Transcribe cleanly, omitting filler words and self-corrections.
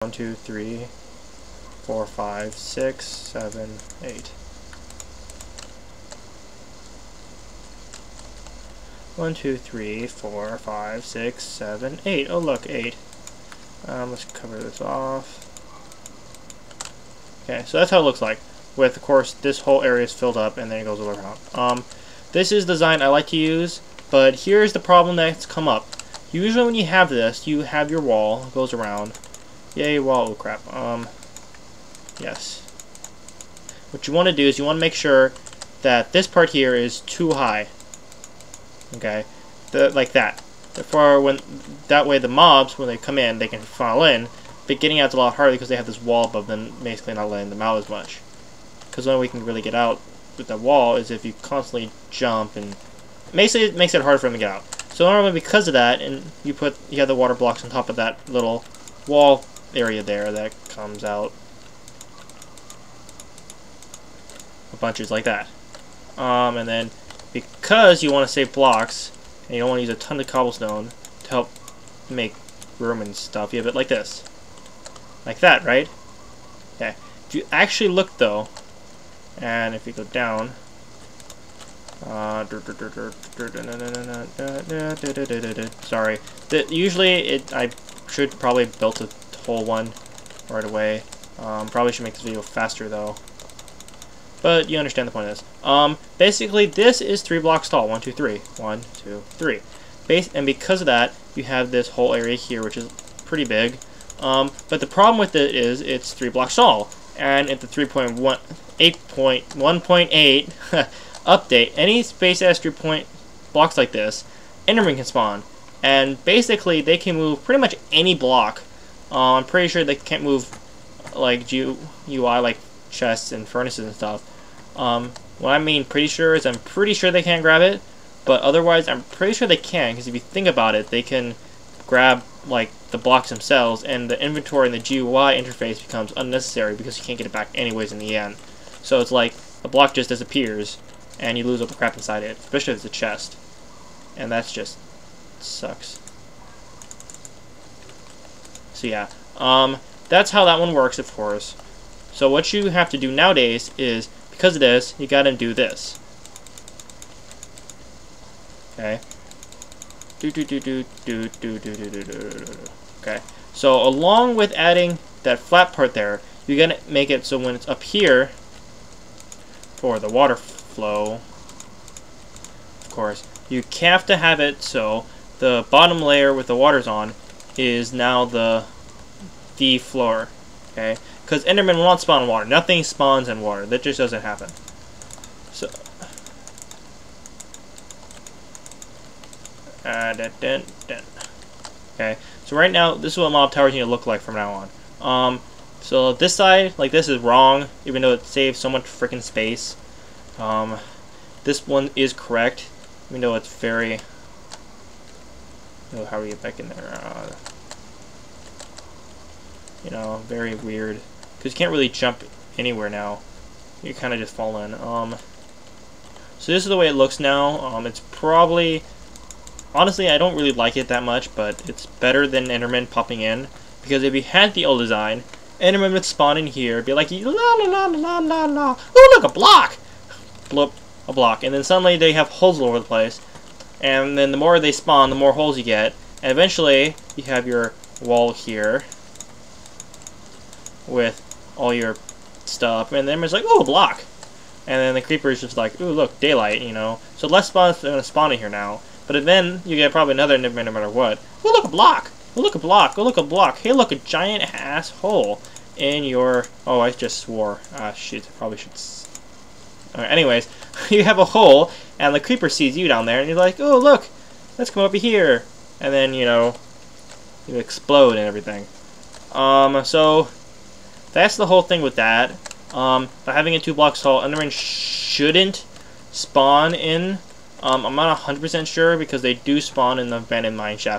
1, 2, 3, 4, 5, 6, 7, 8. 1, 2, 3, 4, 5, 6, 7, 8. Oh look, 8. Let's cover this off. Okay, so that's how it looks like. With, of course, this whole area is filled up and then it goes all around. This is the design I like to use, but here's the problem that's come up. Usually when you have this, you have your wall, it goes around. Yay, wall, oh crap. Yes. What you want to do is you want to make sure that this part here is too high. Okay? Like that. Therefore, that way the mobs, when they come in, they can fall in, but getting out's a lot harder because they have this wall above them, basically not letting them out as much. Because the only way we can really get out with that wall is if you constantly jump, and basically it makes it harder for them to get out. So normally because of that, and you have the water blocks on top of that little wall area there that comes out a bunches like that. And then because you want to save blocks and you don't want to use a ton of cobblestone to help make room and stuff, you have it like this. Like that, right? Okay. If you actually look though, and if you go down, sorry. Usually I should probably build the whole one right away. Probably should make this video faster though. But you understand the point of this. Basically this is 3 blocks tall. 1, 2, 3. 1, 2, 3. And because of that, you have this whole area here, which is pretty big. But the problem with it is it's 3 blocks tall. And at the 1.8 update, any space as 3 blocks like this, Enderman can spawn. And basically they can move pretty much any block. I'm pretty sure they can't move like UI, like chests and furnaces and stuff. What I mean pretty sure is I'm pretty sure they can't grab it, but otherwise I'm pretty sure they can, because if you think about it, they can grab like the blocks themselves, and the inventory and the GUI interface becomes unnecessary because you can't get it back anyways in the end. So it's like the block just disappears and you lose all the crap inside it, especially if it's a chest. And that's just sucks. So yeah, that's how that one works, of course. So what you have to do nowadays is, because of this, you gotta do this. Okay. Okay. So along with adding that flat part there, you're gonna make it so when it's up here for the water flow, of course, you have to have it so the bottom layer with the water's on is now the floor. Okay. Because Enderman will not spawn in water. Nothing spawns in water. That just doesn't happen. So, okay. So right now, this is what mob towers need to look like from now on. So this side, like this is wrong, even though it saves so much freaking space. This one is correct, even though it's very. Oh, how do we get back in there? You know, very weird. Because you can't really jump anywhere now. You kind of just fall in. So this is the way it looks now. It's probably... Honestly, I don't really like it that much, but it's better than Enderman popping in. Because if you had the old design, Enderman would spawn in here, be like, la la la la la la, oh look, a block! Bloop, a block. And then suddenly they have holes all over the place. And then the more they spawn, the more holes you get. And eventually, you have your wall here with all your stuff, and then it's like, oh, a block. And then the creeper is just like, ooh, look, daylight, you know. So less spawns are going to spawn in here now. But then you get probably another Enderman no matter what. Oh, look, a block. Oh, look, a block. Oh, look, a block. Hey, look, a giant ass hole in your... Oh, I just swore. Ah, shit, I probably should... Alright, anyways, you have a hole, and the creeper sees you down there, and you're like, oh, look, let's come over here. And then, you know, you explode and everything. So... That's the whole thing with that. By having it 2 blocks tall, Enderman shouldn't spawn in. I'm not 100% sure because they do spawn in the abandoned mine shafts.